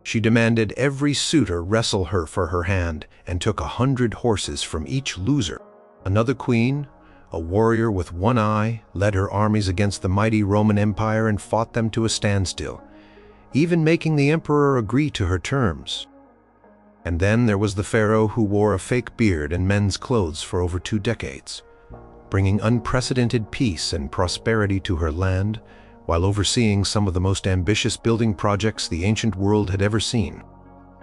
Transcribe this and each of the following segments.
She demanded every suitor wrestle her for her hand and took 100 horses from each loser. Another queen, a warrior with one eye, led her armies against the mighty Roman Empire and fought them to a standstill, even making the emperor agree to her terms. And then there was the pharaoh who wore a fake beard and men's clothes for over 2 decades, bringing unprecedented peace and prosperity to her land, while overseeing some of the most ambitious building projects the ancient world had ever seen.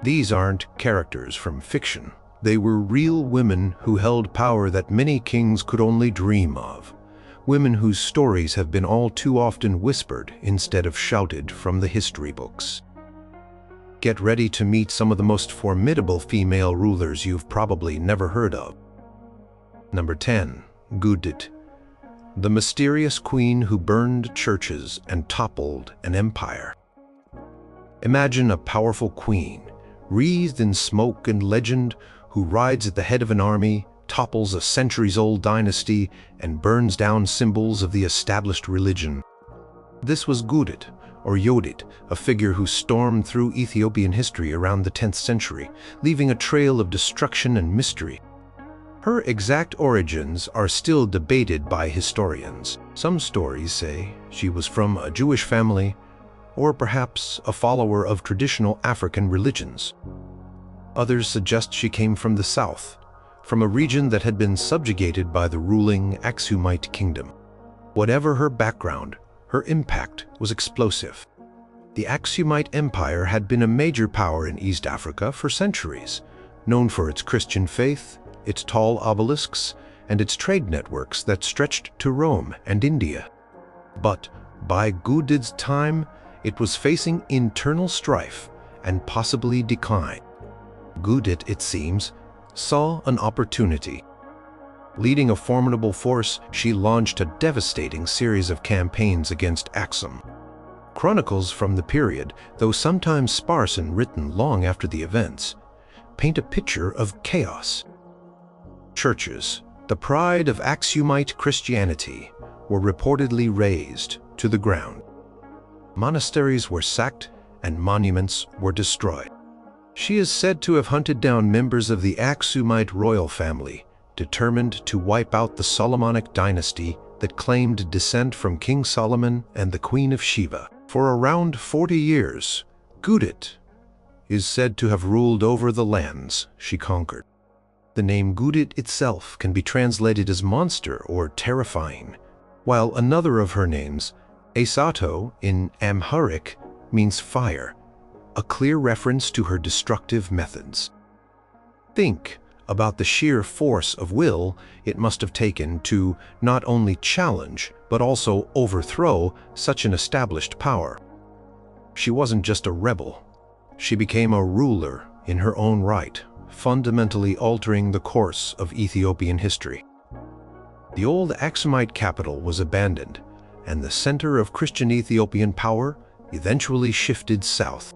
These aren't characters from fiction. They were real women who held power that many kings could only dream of. Women whose stories have been all too often whispered instead of shouted from the history books. Get ready to meet some of the most formidable female rulers you've probably never heard of. Number 10. Gudit, the mysterious queen who burned churches and toppled an empire. Imagine a powerful queen, wreathed in smoke and legend, who rides at the head of an army, topples a centuries-old dynasty, and burns down symbols of the established religion. This was Gudit, or Yodit, a figure who stormed through Ethiopian history around the 10th century, leaving a trail of destruction and mystery. Her exact origins are still debated by historians. Some stories say she was from a Jewish family, or perhaps a follower of traditional African religions. Others suggest she came from the south, from a region that had been subjugated by the ruling Aksumite kingdom. Whatever her background, her impact was explosive. The Aksumite Empire had been a major power in East Africa for centuries, known for its Christian faith, its tall obelisks, and its trade networks that stretched to Rome and India. But by Gudit's time, it was facing internal strife and possibly decline. Gudit, it seems, saw an opportunity. Leading a formidable force, she launched a devastating series of campaigns against Aksum. Chronicles from the period, though sometimes sparse and written long after the events, paint a picture of chaos. Churches, the pride of Aksumite Christianity, were reportedly razed to the ground. Monasteries were sacked and monuments were destroyed. She is said to have hunted down members of the Aksumite royal family, determined to wipe out the Solomonic dynasty that claimed descent from King Solomon and the Queen of Sheba. For around 40 years, Gudit is said to have ruled over the lands she conquered. The name Gudit itself can be translated as monster or terrifying, while another of her names, Esato in Amharic, means fire, a clear reference to her destructive methods. Think about the sheer force of will it must have taken to not only challenge, but also overthrow such an established power. She wasn't just a rebel. She became a ruler in her own right, fundamentally altering the course of Ethiopian history. The old Aksumite capital was abandoned, and the center of Christian Ethiopian power eventually shifted south.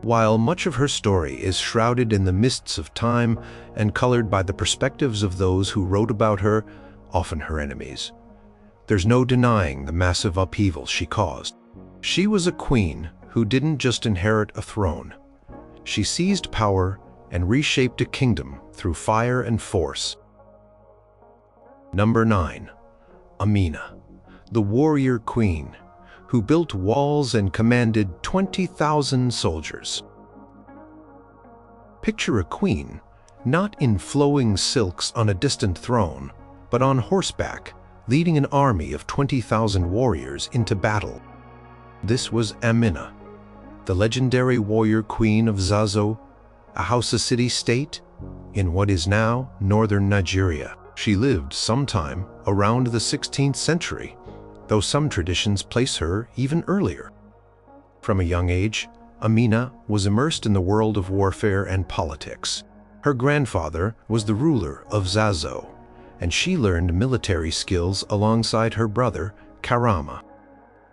While much of her story is shrouded in the mists of time and colored by the perspectives of those who wrote about her, often her enemies, there's no denying the massive upheaval she caused. She was a queen who didn't just inherit a throne. She seized power and reshaped a kingdom through fire and force. Number 9. Amina, the warrior queen, who built walls and commanded 20,000 soldiers. Picture a queen, not in flowing silks on a distant throne, but on horseback, leading an army of 20,000 warriors into battle. This was Amina, the legendary warrior queen of Zazo, a Hausa city-state in what is now northern Nigeria. She lived sometime around the 16th century, though some traditions place her even earlier. From a young age, Amina was immersed in the world of warfare and politics. Her grandfather was the ruler of Zazo, and she learned military skills alongside her brother, Karama.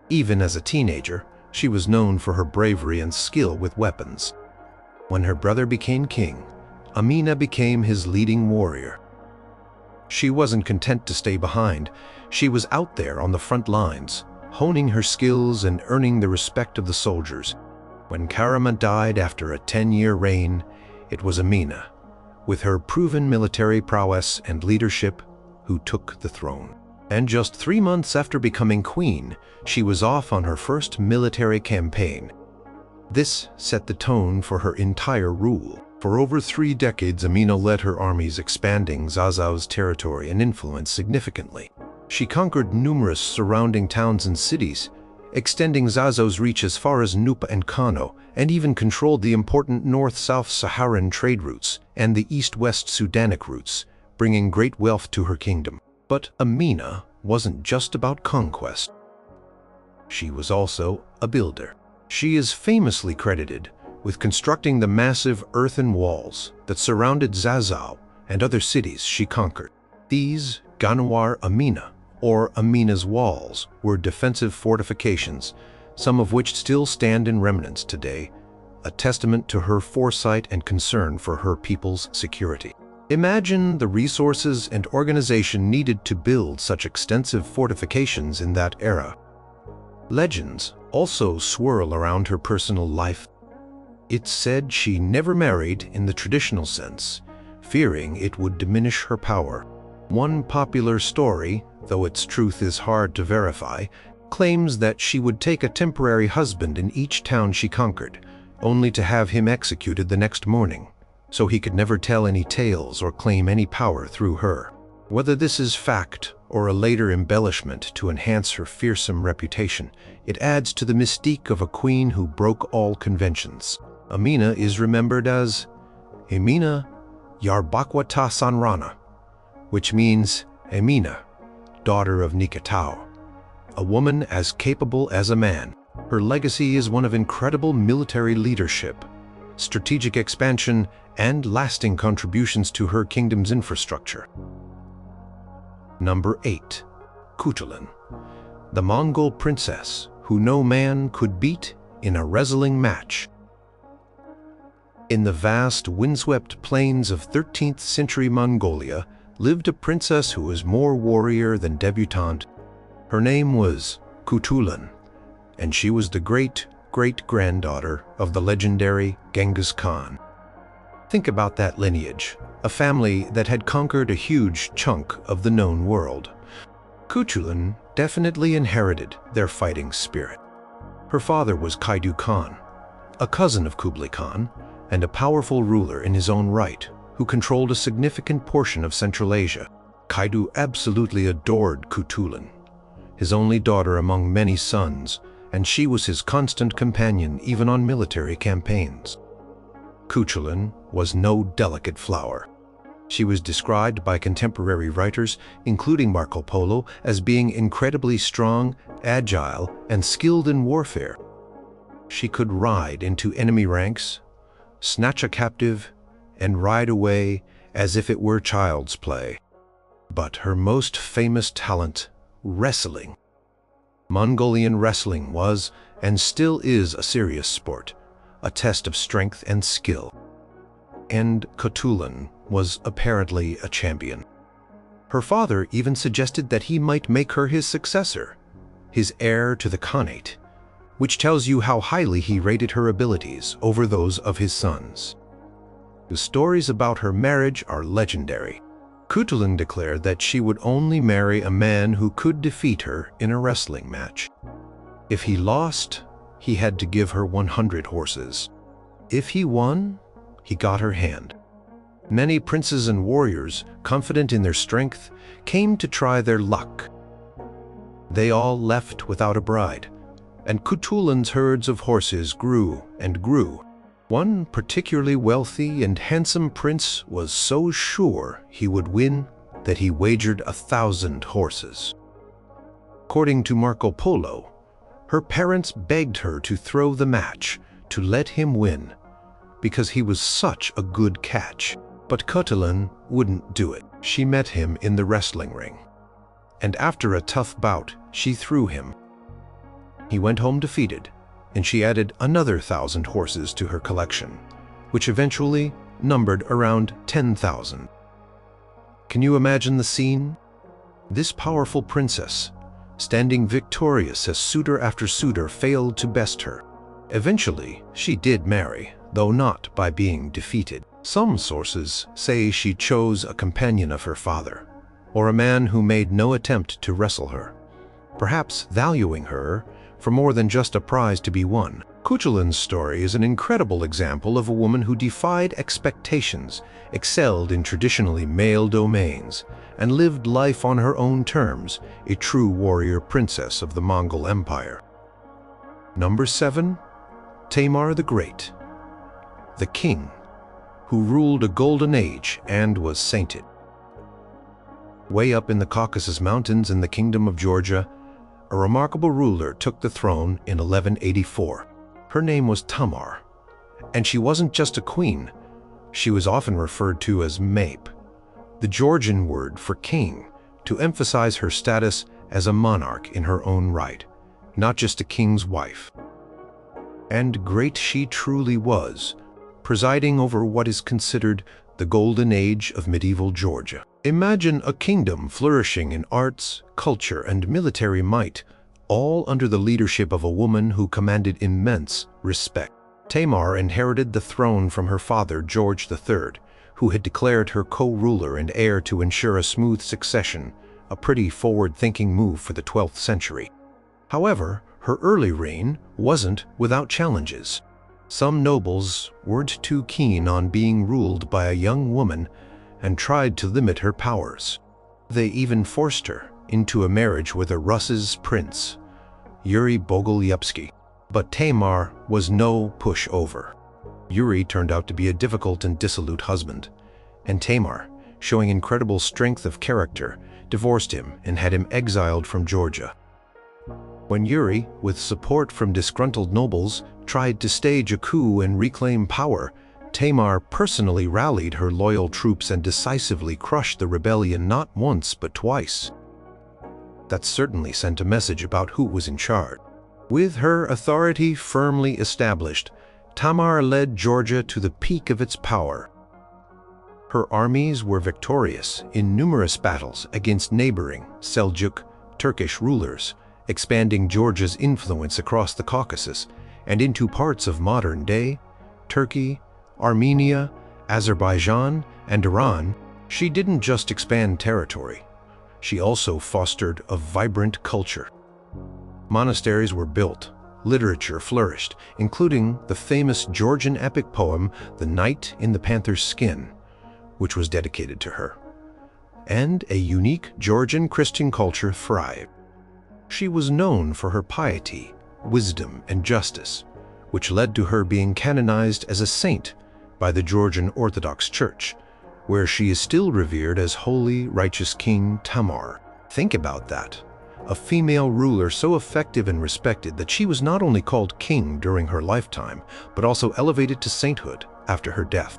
Even as a teenager, she was known for her bravery and skill with weapons. When her brother became king, Amina became his leading warrior. She wasn't content to stay behind. She was out there on the front lines, honing her skills and earning the respect of the soldiers. When Karama died after a 10-year reign, it was Amina, with her proven military prowess and leadership, who took the throne. And just 3 months after becoming queen, she was off on her first military campaign. This set the tone for her entire rule. For over 3 decades, Amina led her armies, expanding Zazo's territory and influence significantly. She conquered numerous surrounding towns and cities, extending Zazo's reach as far as Nupa and Kano, and even controlled the important north-south Saharan trade routes and the east-west Sudanic routes, bringing great wealth to her kingdom. But Amina wasn't just about conquest. She was also a builder. She is famously credited with constructing the massive earthen walls that surrounded Zazo and other cities she conquered. These Ganawar Amina, or Amina's walls, were defensive fortifications, some of which still stand in remnants today, a testament to her foresight and concern for her people's security. Imagine the resources and organization needed to build such extensive fortifications in that era. Legends also swirl around her personal life. It's said she never married in the traditional sense, fearing it would diminish her power. One popular story, though its truth is hard to verify, claims that she would take a temporary husband in each town she conquered, only to have him executed the next morning, so he could never tell any tales or claim any power through her. Whether this is fact or a later embellishment to enhance her fearsome reputation, it adds to the mystique of a queen who broke all conventions. Amina is remembered as Amina Yarbakwata Sanrana, which means Amina, daughter of Nikatao, a woman as capable as a man. Her legacy is one of incredible military leadership, strategic expansion, and lasting contributions to her kingdom's infrastructure. Number 8. Khutulun, the Mongol princess who no man could beat in a wrestling match. In the vast, windswept plains of 13th century Mongolia lived a princess who was more warrior than debutante. Her name was Khutulun, and she was the great-great-granddaughter of the legendary Genghis Khan. Think about that lineage, a family that had conquered a huge chunk of the known world. Khutulun definitely inherited their fighting spirit. Her father was Kaidu Khan, a cousin of Kublai Khan, and a powerful ruler in his own right, who controlled a significant portion of Central Asia. Kaidu absolutely adored Khutulun, his only daughter among many sons, and she was his constant companion even on military campaigns. Khutulun was no delicate flower. She was described by contemporary writers, including Marco Polo, as being incredibly strong, agile, and skilled in warfare. She could ride into enemy ranks, snatch a captive, and ride away as if it were child's play. But her most famous talent, wrestling. Mongolian wrestling was, and still is, a serious sport, a test of strength and skill. And Khutulun was apparently a champion. Her father even suggested that he might make her his successor, his heir to the Khanate, which tells you how highly he rated her abilities over those of his sons. The stories about her marriage are legendary. Khutulun declared that she would only marry a man who could defeat her in a wrestling match. If he lost, he had to give her 100 horses. If he won, he got her hand. Many princes and warriors, confident in their strength, came to try their luck. They all left without a bride, and Khutulun's herds of horses grew and grew. One particularly wealthy and handsome prince was so sure he would win that he wagered 1,000 horses. According to Marco Polo, her parents begged her to throw the match to let him win because he was such a good catch. But Khutulun wouldn't do it. She met him in the wrestling ring, and after a tough bout, she threw him. He went home defeated, and she added another 1,000 horses to her collection, which eventually numbered around 10,000. Can you imagine the scene? This powerful princess, standing victorious as suitor after suitor failed to best her, Eventually, she did marry, though not by being defeated. Some sources say she chose a companion of her father, or a man who made no attempt to wrestle her, perhaps valuing her for more than just a prize to be won. Khutulun's story is an incredible example of a woman who defied expectations, excelled in traditionally male domains, and lived life on her own terms, a true warrior princess of the Mongol Empire. Number 7. Tamar the Great, the king who ruled a golden age and was sainted. Way up in the Caucasus Mountains in the Kingdom of Georgia, a remarkable ruler took the throne in 1184. Her name was Tamar, and she wasn't just a queen. She was often referred to as Mape, the Georgian word for king, to emphasize her status as a monarch in her own right, not just a king's wife. And great she truly was, presiding over what is considered the golden age of medieval Georgia. Imagine a kingdom flourishing in arts, culture, and military might, all under the leadership of a woman who commanded immense respect. Tamar inherited the throne from her father, George III, who had declared her co-ruler and heir to ensure a smooth succession, a pretty forward-thinking move for the 12th century. However, her early reign wasn't without challenges. Some nobles weren't too keen on being ruled by a young woman and tried to limit her powers. They even forced her into a marriage with a Russ's prince, Yuri Bogolyubsky. But Tamar was no pushover. Yuri turned out to be a difficult and dissolute husband, and Tamar, showing incredible strength of character, divorced him and had him exiled from Georgia. When Yuri, with support from disgruntled nobles, tried to stage a coup and reclaim power, Tamar personally rallied her loyal troops and decisively crushed the rebellion not once but twice. That certainly sent a message about who was in charge. With her authority firmly established, Tamar led Georgia to the peak of its power. Her armies were victorious in numerous battles against neighboring Seljuk Turkish rulers, expanding Georgia's influence across the Caucasus and into parts of modern-day Turkey, Armenia, Azerbaijan, and Iran. She didn't just expand territory. She also fostered a vibrant culture. Monasteries were built, literature flourished, including the famous Georgian epic poem, The Knight in the Panther's Skin, which was dedicated to her. And a unique Georgian Christian culture thrived. She was known for her piety, wisdom, and justice, which led to her being canonized as a saint by the Georgian Orthodox Church, where she is still revered as Holy Righteous King Tamar. Think about that. A female ruler so effective and respected that she was not only called king during her lifetime, but also elevated to sainthood after her death.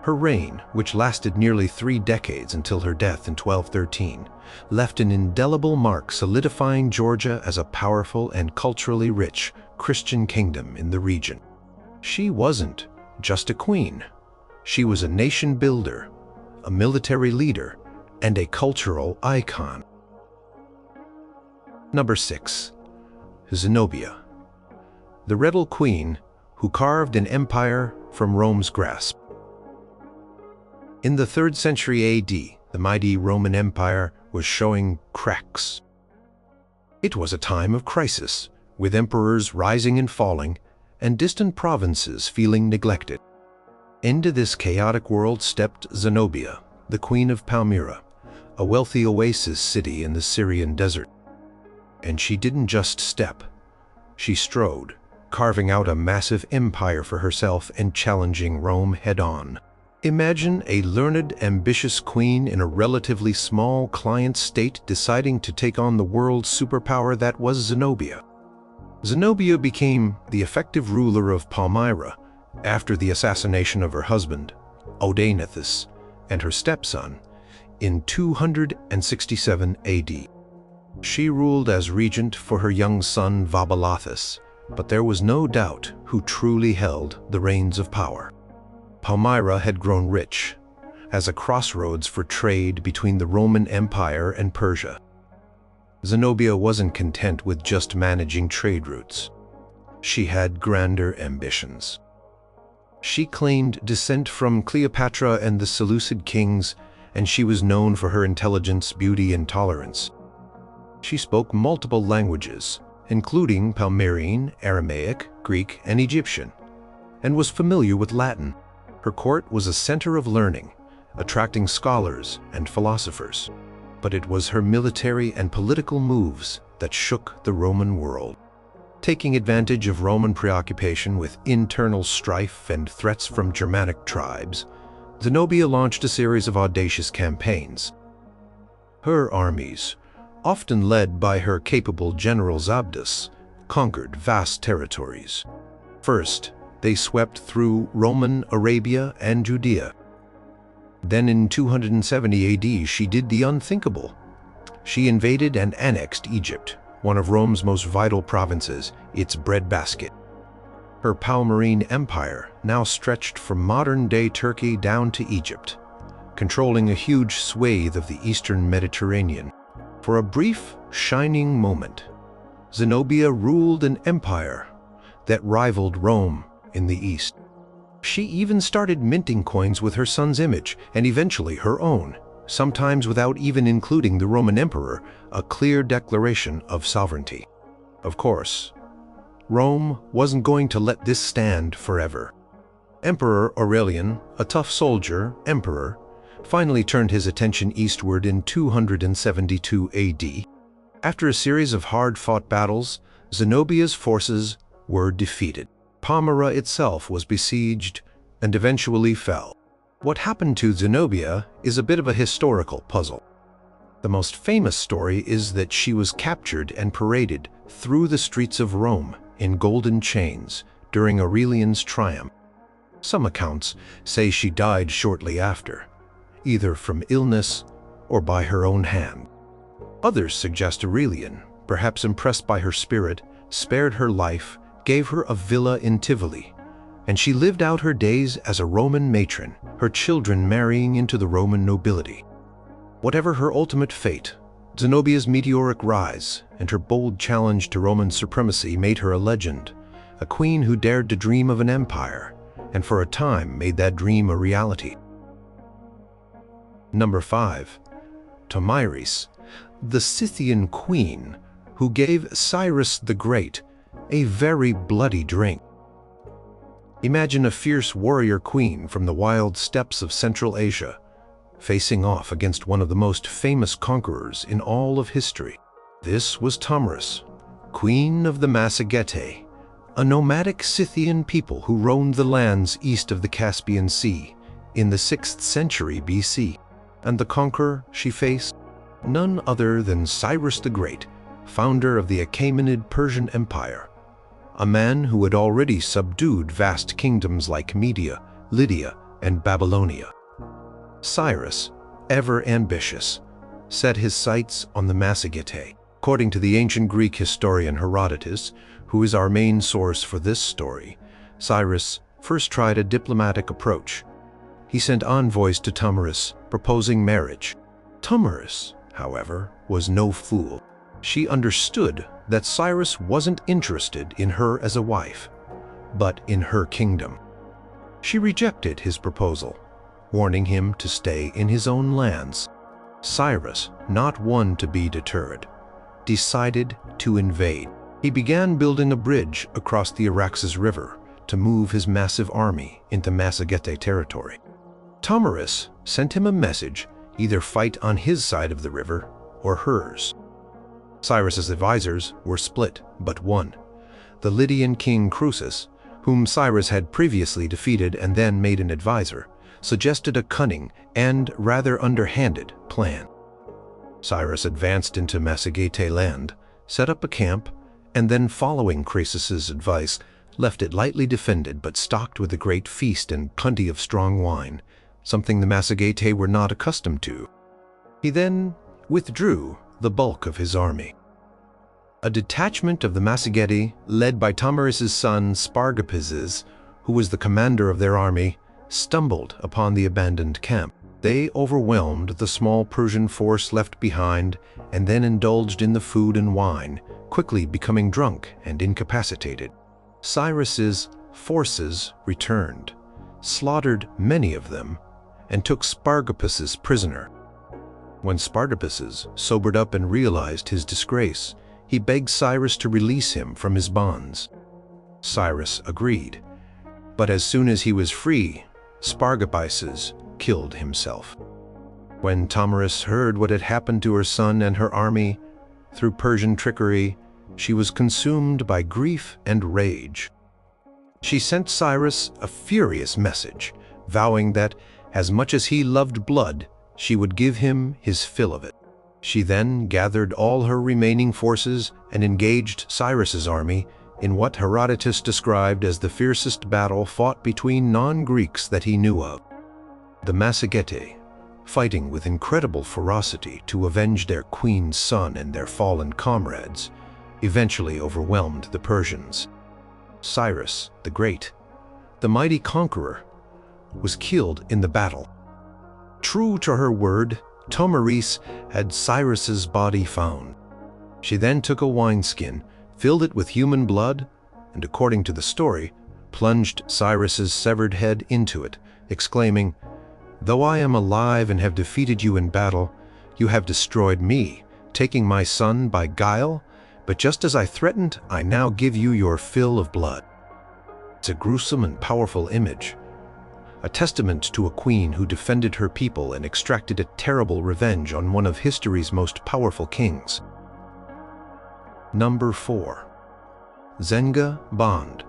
Her reign, which lasted nearly 3 decades until her death in 1213, left an indelible mark solidifying Georgia as a powerful and culturally rich Christian kingdom in the region. She wasn't just a queen. She was a nation builder, a military leader, and a cultural icon. Number 6. Zenobia, the rebel queen who carved an empire from Rome's grasp. In the 3rd century AD, the mighty Roman Empire was showing cracks. It was a time of crisis, with emperors rising and falling, and distant provinces feeling neglected. Into this chaotic world stepped Zenobia, the queen of Palmyra, a wealthy oasis city in the Syrian desert. And she didn't just step, she strode, carving out a massive empire for herself and challenging Rome head-on. Imagine a learned, ambitious queen in a relatively small client state deciding to take on the world superpower that was Zenobia. Zenobia became the effective ruler of Palmyra after the assassination of her husband, Odaenathus, and her stepson in 267 AD. She ruled as regent for her young son Vabalathus, but there was no doubt who truly held the reins of power. Palmyra had grown rich, as a crossroads for trade between the Roman Empire and Persia. Zenobia wasn't content with just managing trade routes. she had grander ambitions. She claimed descent from Cleopatra and the Seleucid kings, and she was known for her intelligence, beauty, and tolerance. She spoke multiple languages, including Palmyrene, Aramaic, Greek, and Egyptian, and was familiar with Latin. Her court was a center of learning, attracting scholars and philosophers. But it was her military and political moves that shook the Roman world. Taking advantage of Roman preoccupation with internal strife and threats from Germanic tribes, Zenobia launched a series of audacious campaigns. Her armies, often led by her capable general Zabdas, conquered vast territories. First, they swept through Roman Arabia and Judea. Then in 270 AD, she did the unthinkable. She invaded and annexed Egypt, one of Rome's most vital provinces, its breadbasket. Her Palmyrene Empire now stretched from modern-day Turkey down to Egypt, controlling a huge swathe of the eastern Mediterranean. For a brief, shining moment, Zenobia ruled an empire that rivaled Rome in the east. She even started minting coins with her son's image, and eventually her own, sometimes without even including the Roman emperor, a clear declaration of sovereignty. Of course, Rome wasn't going to let this stand forever. Emperor Aurelian, a tough soldier, emperor, finally turned his attention eastward in 272 AD. After a series of hard-fought battles, Zenobia's forces were defeated. Palmyra itself was besieged and eventually fell. What happened to Zenobia is a bit of a historical puzzle. The most famous story is that she was captured and paraded through the streets of Rome in golden chains during Aurelian's triumph. Some accounts say she died shortly after, either from illness or by her own hand. Others suggest Aurelian, perhaps impressed by her spirit, spared her life, gave her a villa in Tivoli, and she lived out her days as a Roman matron, her children marrying into the Roman nobility. Whatever her ultimate fate, Zenobia's meteoric rise and her bold challenge to Roman supremacy made her a legend, a queen who dared to dream of an empire, and for a time made that dream a reality. Number 5. Tomyris, the Scythian queen who gave Cyrus the Great a very bloody drink. Imagine a fierce warrior queen from the wild steppes of Central Asia, facing off against one of the most famous conquerors in all of history. This was Tomyris, queen of the Massagetae, a nomadic Scythian people who roamed the lands east of the Caspian Sea in the 6th century BC. And the conqueror she faced? None other than Cyrus the Great, founder of the Achaemenid Persian Empire, a man who had already subdued vast kingdoms like Media, Lydia, and Babylonia. Cyrus, ever ambitious, set his sights on the Massagetae. According to the ancient Greek historian Herodotus, who is our main source for this story, Cyrus first tried a diplomatic approach. He sent envoys to Tomyris, proposing marriage. Tomyris, however, was no fool. She understood that Cyrus wasn't interested in her as a wife, but in her kingdom. She rejected his proposal, warning him to stay in his own lands. Cyrus, not one to be deterred, decided to invade. He began building a bridge across the Araxes River to move his massive army into Massagetae territory. Tomyris sent him a message: either fight on his side of the river or hers. Cyrus's advisors were split, but one. The Lydian king Croesus, whom Cyrus had previously defeated and then made an advisor, suggested a cunning and rather underhanded plan. Cyrus advanced into Massagetae land, set up a camp, and then, following Croesus's advice, left it lightly defended but stocked with a great feast and plenty of strong wine, something the Massagetae were not accustomed to. He then withdrew the bulk of his army. A detachment of the Massagetae, led by Tomyris's son Spargapizes, who was the commander of their army, stumbled upon the abandoned camp. They overwhelmed the small Persian force left behind and then indulged in the food and wine, quickly becoming drunk and incapacitated. Cyrus's forces returned, slaughtered many of them, and took Spartacus prisoner. When Spartacus sobered up and realized his disgrace, he begged Cyrus to release him from his bonds. Cyrus agreed, but as soon as he was free, Spartacus killed himself. When Tamar heard what had happened to her son and her army, through Persian trickery, she was consumed by grief and rage. She sent Cyrus a furious message, vowing that, as much as he loved blood, she would give him his fill of it. She then gathered all her remaining forces and engaged Cyrus's army in what Herodotus described as the fiercest battle fought between non-Greeks that he knew of. The Massagetae, fighting with incredible ferocity to avenge their queen's son and their fallen comrades, eventually overwhelmed the Persians. Cyrus the Great, the mighty conqueror, was killed in the battle. True to her word, Tamar had Cyrus's body found. She then took a wineskin, filled it with human blood, and according to the story, plunged Cyrus's severed head into it, exclaiming, "Though I am alive and have defeated you in battle, you have destroyed me, taking my son by guile, but just as I threatened, I now give you your fill of blood." It's a gruesome and powerful image, a testament to a queen who defended her people and extracted a terrible revenge on one of history's most powerful kings. Number 4. Zenga Bond,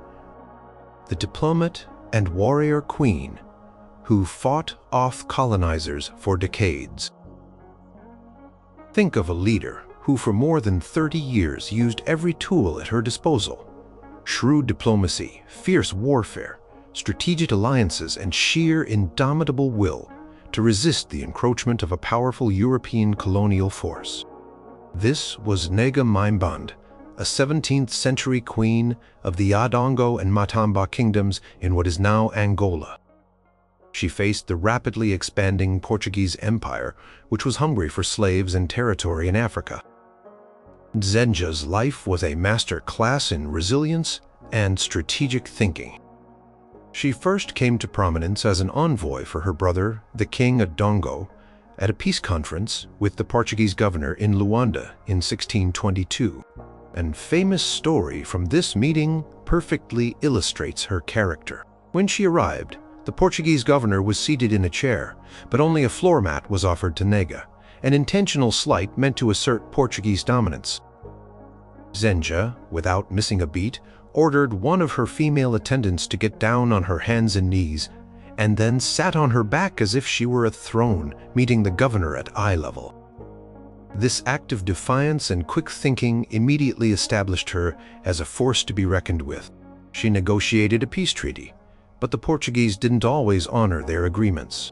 the diplomat and warrior queen who fought off colonizers for decades. Think of a leader who for more than 30 years used every tool at her disposal: shrewd diplomacy, fierce warfare, strategic alliances, and sheer indomitable will to resist the encroachment of a powerful European colonial force. This was Nega Maimband, a 17th century queen of the Adongo and Matamba kingdoms in what is now Angola. She faced the rapidly expanding Portuguese Empire, which was hungry for slaves and territory in Africa. Zenga's life was a master class in resilience and strategic thinking. She first came to prominence as an envoy for her brother, the King of Dongo, at a peace conference with the Portuguese governor in Luanda in 1622. An famous story from this meeting perfectly illustrates her character. When she arrived, the Portuguese governor was seated in a chair, but only a floor mat was offered to Nega, an intentional slight meant to assert Portuguese dominance. Zenga, without missing a beat, ordered one of her female attendants to get down on her hands and knees, and then sat on her back as if she were a throne, meeting the governor at eye level. This act of defiance and quick thinking immediately established her as a force to be reckoned with. She negotiated a peace treaty, but the Portuguese didn't always honor their agreements.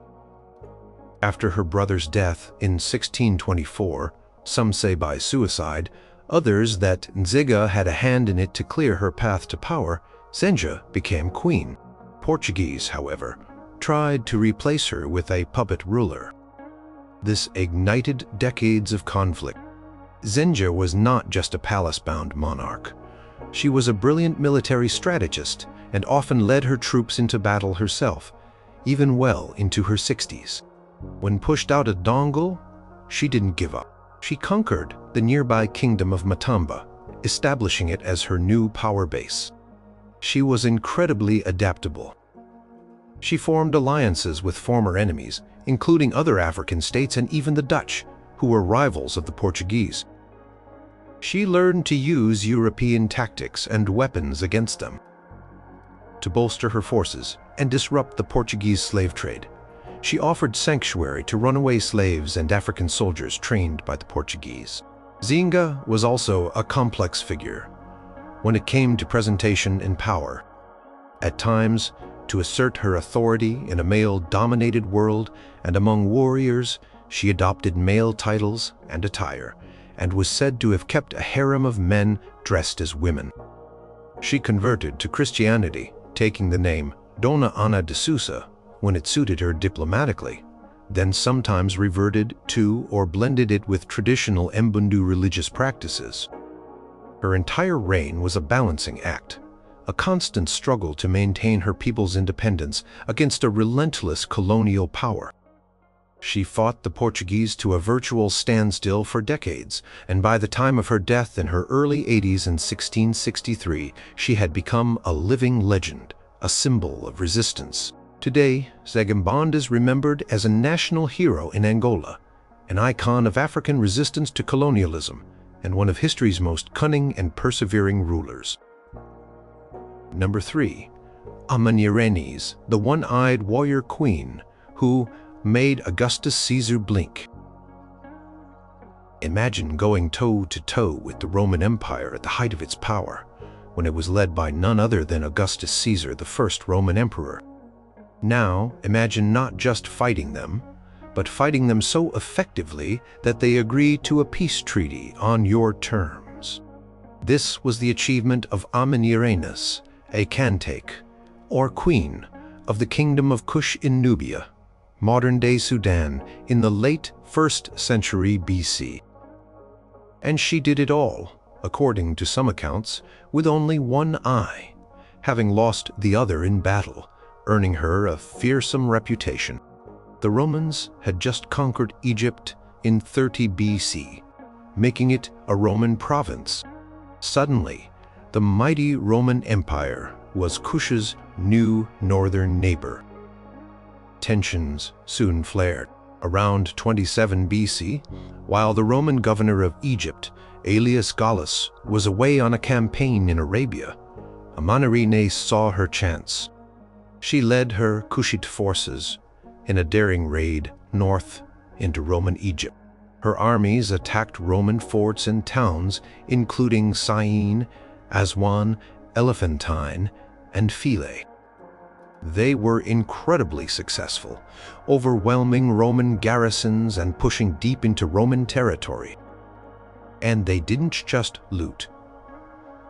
After her brother's death in 1624, some say by suicide, others that Zenga had a hand in it to clear her path to power, Zenga became queen. Portuguese, however, tried to replace her with a puppet ruler. This ignited decades of conflict. Zenga was not just a palace-bound monarch. She was a brilliant military strategist and often led her troops into battle herself, even well into her 60s. When pushed out of Dongo, she didn't give up. She conquered the nearby kingdom of Matamba, establishing it as her new power base. She was incredibly adaptable. She formed alliances with former enemies, including other African states and even the Dutch, who were rivals of the Portuguese. She learned to use European tactics and weapons against them. To bolster her forces and disrupt the Portuguese slave trade, she offered sanctuary to runaway slaves and African soldiers trained by the Portuguese. Zenga was also a complex figure when it came to presentation and power. At times, to assert her authority in a male-dominated world and among warriors, she adopted male titles and attire, and was said to have kept a harem of men dressed as women. She converted to Christianity, taking the name Dona Ana de Sousa when it suited her diplomatically, then sometimes reverted to or blended it with traditional Mbundu religious practices. Her entire reign was a balancing act, a constant struggle to maintain her people's independence against a relentless colonial power. She fought the Portuguese to a virtual standstill for decades, and by the time of her death in her early 80s in 1663, she had become a living legend, a symbol of resistance. Today, Zagimond is remembered as a national hero in Angola, an icon of African resistance to colonialism, and one of history's most cunning and persevering rulers. Number 3. Amina, the one-eyed warrior queen, who made Augustus Caesar blink. Imagine going toe-to-toe with the Roman Empire at the height of its power, when it was led by none other than Augustus Caesar, the first Roman emperor. Now, imagine not just fighting them, but fighting them so effectively that they agreed to a peace treaty on your terms. This was the achievement of Amina, a Kantake, or queen, of the kingdom of Kush in Nubia, modern-day Sudan, in the late 1st century BC. And she did it all, according to some accounts, with only one eye, having lost the other in battle, earning her a fearsome reputation. The Romans had just conquered Egypt in 30 BC, making it a Roman province. Suddenly, the mighty Roman Empire was Kush's new northern neighbor. Tensions soon flared. Around 27 BC, while the Roman governor of Egypt, Aelius Gallus, was away on a campaign in Arabia, Amina saw her chance. She led her Kushite forces in a daring raid north into Roman Egypt. Her armies attacked Roman forts and towns, including Syene, Aswan, Elephantine, and Philae. They were incredibly successful, overwhelming Roman garrisons and pushing deep into Roman territory. And they didn't just loot.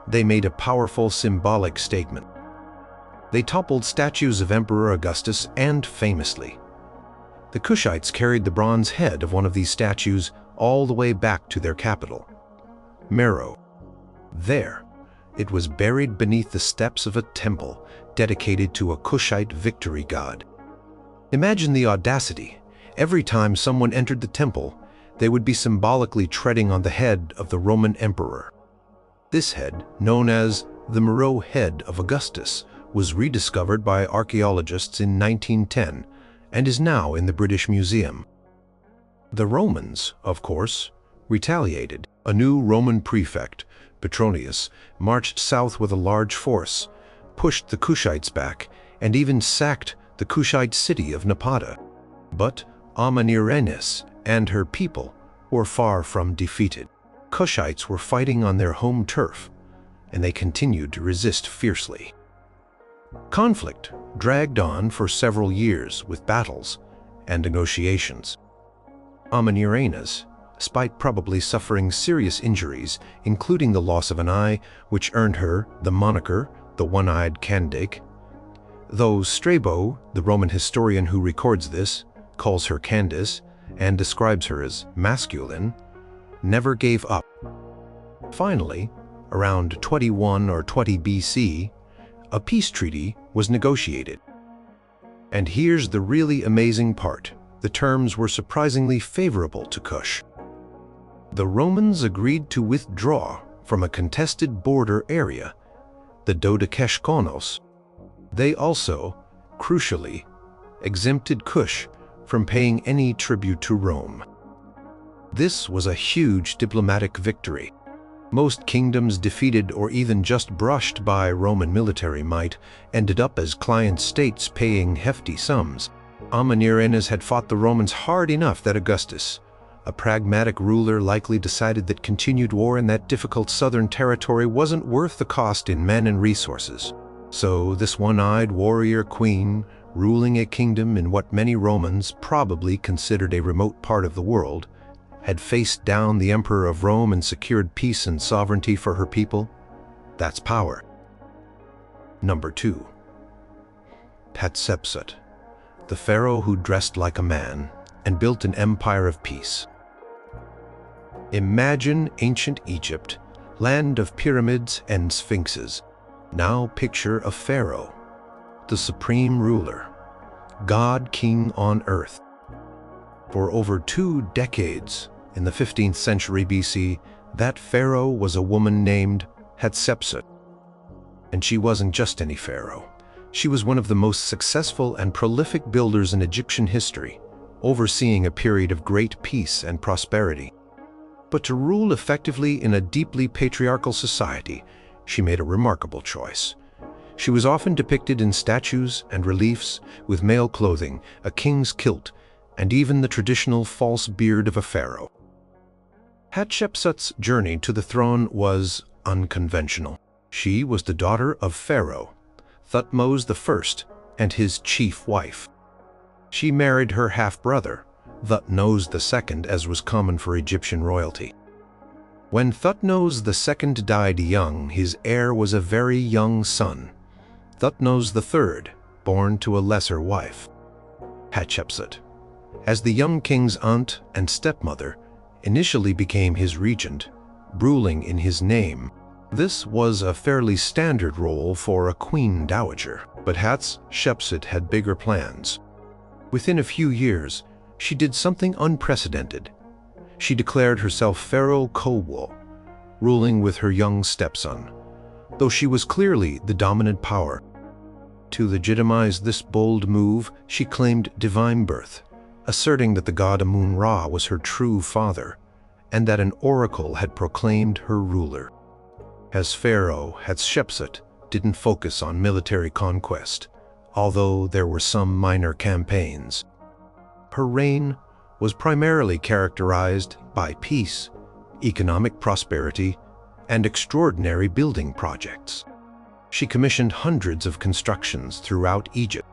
They made a powerful symbolic statement. They toppled statues of Emperor Augustus, and famously, the Kushites carried the bronze head of one of these statues all the way back to their capital, Meroe. There, it was buried beneath the steps of a temple dedicated to a Kushite victory god. Imagine the audacity. Every time someone entered the temple, they would be symbolically treading on the head of the Roman emperor. This head, known as the Meroe head of Augustus, was rediscovered by archaeologists in 1910 and is now in the British Museum. The Romans, of course, retaliated. A new Roman prefect, Petronius, marched south with a large force, pushed the Kushites back, and even sacked the Kushite city of Napata. But Amina and her people were far from defeated. Kushites were fighting on their home turf, and they continued to resist fiercely. Conflict dragged on for several years with battles and negotiations. Amina, despite probably suffering serious injuries, including the loss of an eye, which earned her the moniker, the one-eyed Kandake, though Strabo, the Roman historian who records this, calls her Candace and describes her as masculine, never gave up. Finally, around 21 or 20 BC, a peace treaty was negotiated. And here's the really amazing part. The terms were surprisingly favorable to Kush. The Romans agreed to withdraw from a contested border area, the Dodekeshkonos. They also, crucially, exempted Kush from paying any tribute to Rome. This was a huge diplomatic victory. Most kingdoms defeated or even just brushed by Roman military might ended up as client states paying hefty sums. Amina had fought the Romans hard enough that Augustus, a pragmatic ruler, likely decided that continued war in that difficult southern territory wasn't worth the cost in men and resources. So this one-eyed warrior queen, ruling a kingdom in what many Romans probably considered a remote part of the world, had faced down the emperor of Rome and secured peace and sovereignty for her people. That's power. Number 2. Hatshepsut, the pharaoh who dressed like a man and built an empire of peace. Imagine ancient Egypt, land of pyramids and sphinxes. Now picture a pharaoh, the supreme ruler, God king on earth. For over 2 decades, in the 15th century BC, that pharaoh was a woman named Hatshepsut. And she wasn't just any pharaoh. She was one of the most successful and prolific builders in Egyptian history, overseeing a period of great peace and prosperity. But to rule effectively in a deeply patriarchal society, she made a remarkable choice. She was often depicted in statues and reliefs with male clothing, a king's kilt, and even the traditional false beard of a pharaoh. Hatshepsut's journey to the throne was unconventional. She was the daughter of Pharaoh Thutmose I and his chief wife. She married her half-brother, Thutmose II, as was common for Egyptian royalty. When Thutmose II died young, his heir was a very young son, Thutmose III, born to a lesser wife, Hatshepsut. As the young king's aunt and stepmother, initially became his regent, ruling in his name. This was a fairly standard role for a queen dowager, but Hatshepsut had bigger plans. Within a few years, she did something unprecedented. She declared herself Pharaoh Khutulun, ruling with her young stepson, though she was clearly the dominant power. To legitimize this bold move, she claimed divine birth, asserting that the god Amun-Ra was her true father, and that an oracle had proclaimed her ruler. As Pharaoh, Hatshepsut didn't focus on military conquest, although there were some minor campaigns. Her reign was primarily characterized by peace, economic prosperity, and extraordinary building projects. She commissioned hundreds of constructions throughout Egypt.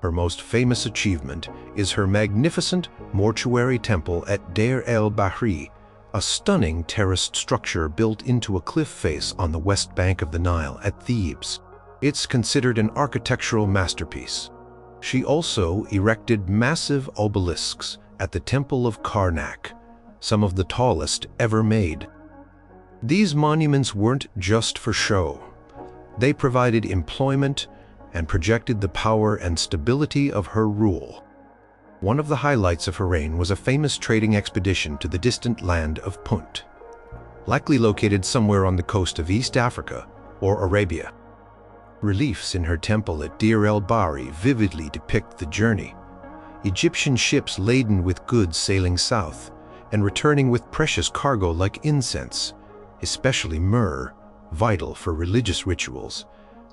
Her most famous achievement is her magnificent mortuary temple at Deir el-Bahri, a stunning terraced structure built into a cliff face on the west bank of the Nile at Thebes. It's considered an architectural masterpiece. She also erected massive obelisks at the Temple of Karnak, some of the tallest ever made. These monuments weren't just for show. They provided employment and projected the power and stability of her rule. One of the highlights of her reign was a famous trading expedition to the distant land of Punt, likely located somewhere on the coast of East Africa or Arabia. Reliefs in her temple at Deir el-Bahri vividly depict the journey. Egyptian ships laden with goods sailing south and returning with precious cargo like incense, especially myrrh, vital for religious rituals,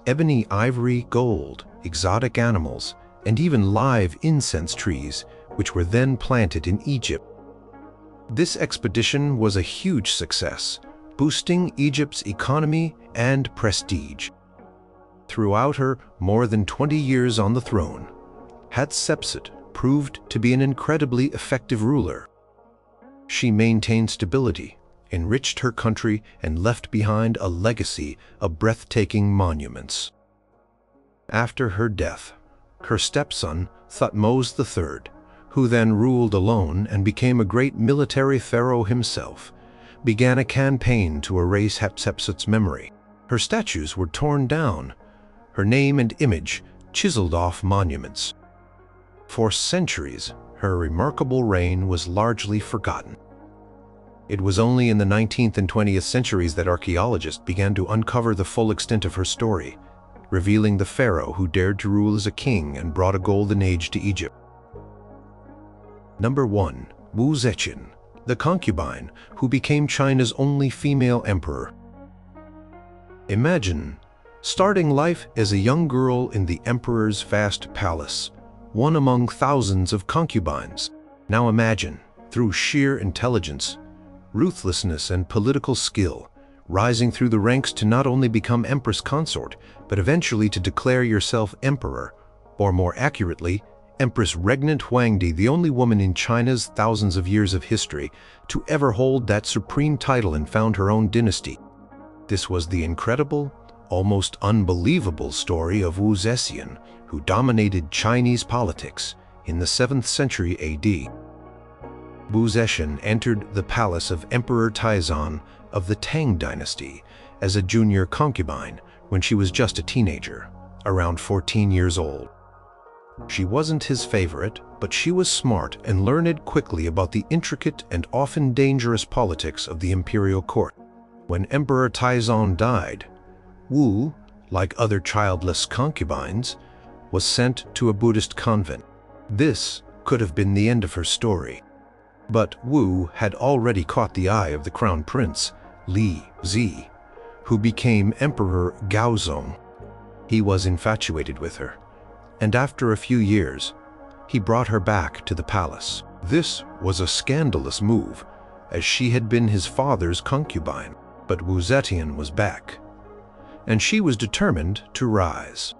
ebony, ivory, gold, exotic animals, and even live incense trees, which were then planted in Egypt. This expedition was a huge success, boosting Egypt's economy and prestige. Throughout her more than 20 years on the throne, Hatshepsut proved to be an incredibly effective ruler. She maintained stability, enriched her country, and left behind a legacy of breathtaking monuments. After her death, her stepson, Thutmose III, who then ruled alone and became a great military pharaoh himself, began a campaign to erase Hatshepsut's memory. Her statues were torn down, her name and image chiseled off monuments. For centuries, her remarkable reign was largely forgotten. It was only in the 19th and 20th centuries that archaeologists began to uncover the full extent of her story, revealing the pharaoh who dared to rule as a king and brought a golden age to Egypt. Number 1. Wu Zetian, the concubine who became China's only female emperor. Imagine starting life as a young girl in the emperor's vast palace, one among thousands of concubines. Now imagine, through sheer intelligence, ruthlessness, and political skill, rising through the ranks to not only become empress consort, but eventually to declare yourself emperor, or more accurately, Empress Regnant Huangdi, the only woman in China's thousands of years of history to ever hold that supreme title and found her own dynasty. This was the incredible, almost unbelievable story of Wu Zetian, who dominated Chinese politics in the 7th century AD. Wu Zetian entered the palace of Emperor Taizong of the Tang dynasty as a junior concubine, when she was just a teenager, around 14 years old. She wasn't his favorite, but she was smart and learned quickly about the intricate and often dangerous politics of the imperial court. When Emperor Taizong died, Wu, like other childless concubines, was sent to a Buddhist convent. This could have been the end of her story. But Wu had already caught the eye of the crown prince, Li Zi, who became Emperor Gaozong. He was infatuated with her, and after a few years, he brought her back to the palace. This was a scandalous move, as she had been his father's concubine, but Wu Zetian was back, and she was determined to rise.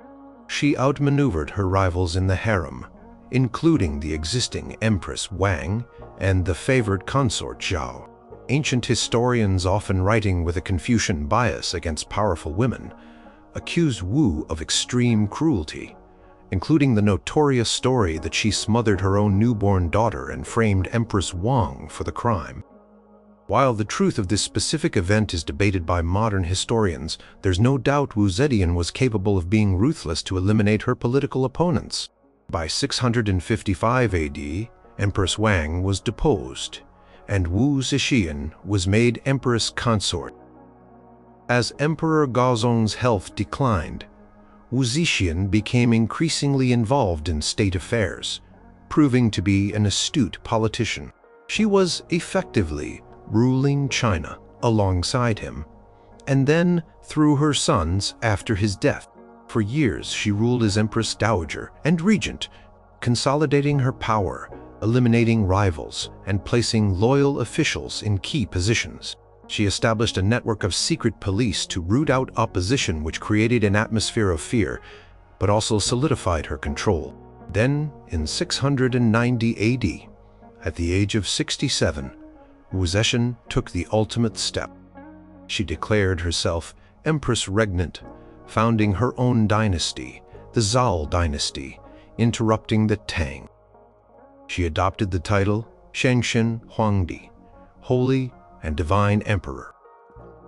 She outmaneuvered her rivals in the harem, including the existing Empress Wang and the favored consort Zhao. Ancient historians, often writing with a Confucian bias against powerful women, accused Wu of extreme cruelty, including the notorious story that she smothered her own newborn daughter and framed Empress Wang for the crime. While the truth of this specific event is debated by modern historians, there's no doubt Wu Zetian was capable of being ruthless to eliminate her political opponents. By 655 AD, Empress Wang was deposed, and Wu Zetian was made empress consort. As Emperor Gaozong's health declined, Wu Zetian became increasingly involved in state affairs, proving to be an astute politician. She was effectively ruling China alongside him, and then through her sons after his death. For years, she ruled as Empress Dowager and Regent, consolidating her power, eliminating rivals, and placing loyal officials in key positions. She established a network of secret police to root out opposition, which created an atmosphere of fear, but also solidified her control. Then, in 690 AD, at the age of 67, Wu Zetian took the ultimate step. She declared herself Empress Regnant, founding her own dynasty, the Zhao dynasty, interrupting the Tang. She adopted the title Shengshen Huangdi, Holy and Divine Emperor.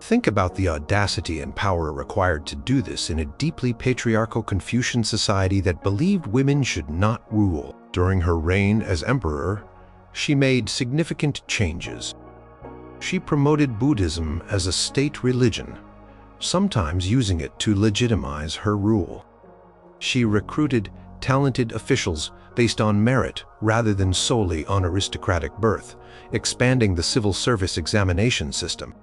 Think about the audacity and power required to do this in a deeply patriarchal Confucian society that believed women should not rule. During her reign as emperor, she made significant changes. She promoted Buddhism as a state religion, sometimes using it to legitimize her rule. She recruited talented officials based on merit rather than solely on aristocratic birth, expanding the civil service examination system.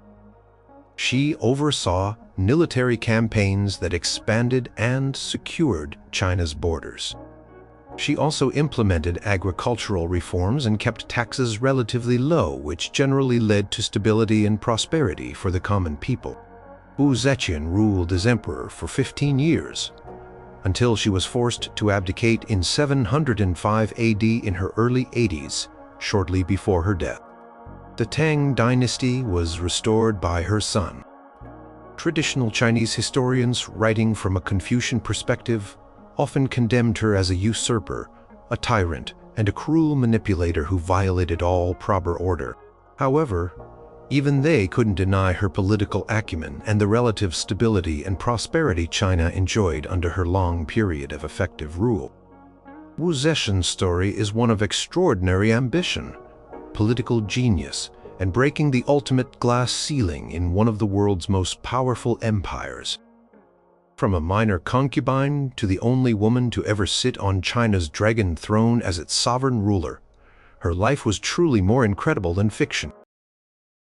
She oversaw military campaigns that expanded and secured China's borders. She also implemented agricultural reforms and kept taxes relatively low, which generally led to stability and prosperity for the common people. Wu Zetian ruled as emperor for 15 years, until she was forced to abdicate in 705 AD in her early 80s, shortly before her death. The Tang dynasty was restored by her son. Traditional Chinese historians, writing from a Confucian perspective, often condemned her as a usurper, a tyrant, and a cruel manipulator who violated all proper order. However, even they couldn't deny her political acumen and the relative stability and prosperity China enjoyed under her long period of effective rule. Wu Zetian's story is one of extraordinary ambition, political genius, and breaking the ultimate glass ceiling in one of the world's most powerful empires. From a minor concubine to the only woman to ever sit on China's dragon throne as its sovereign ruler, her life was truly more incredible than fiction.